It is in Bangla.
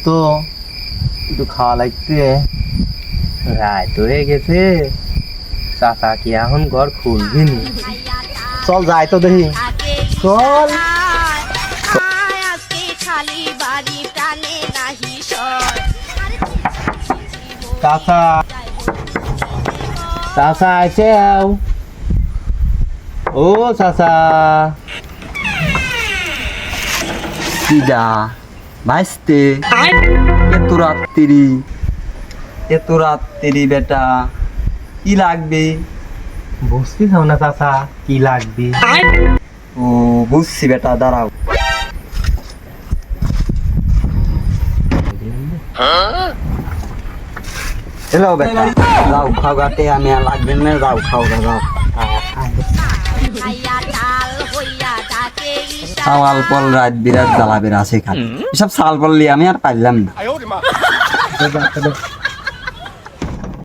তো একটু খাওয়া লাগতে। রাত হয়ে গেছে, চাচা কি এখন ঘর খুলবি নি? চল যাই তো দেখি। চল চাচা, চাচা আইছে। ও চাচা, কিডা ভাইস্তে এত রাত্রি বেটা কি লাগবে? বুঝতে না চাচা কি লাগবে। ও বুঝছি বেটা, দাঁড়াও। হ্যালো বেটা, যাও খাও গাতে, আমি আর লাগবে না, যাও খাও গা, যাও। সাওয়াল পল রাত বিরাট জ্বালাবের আছে খালি, এসব সাল পড়লি আমি আর পারলাম না।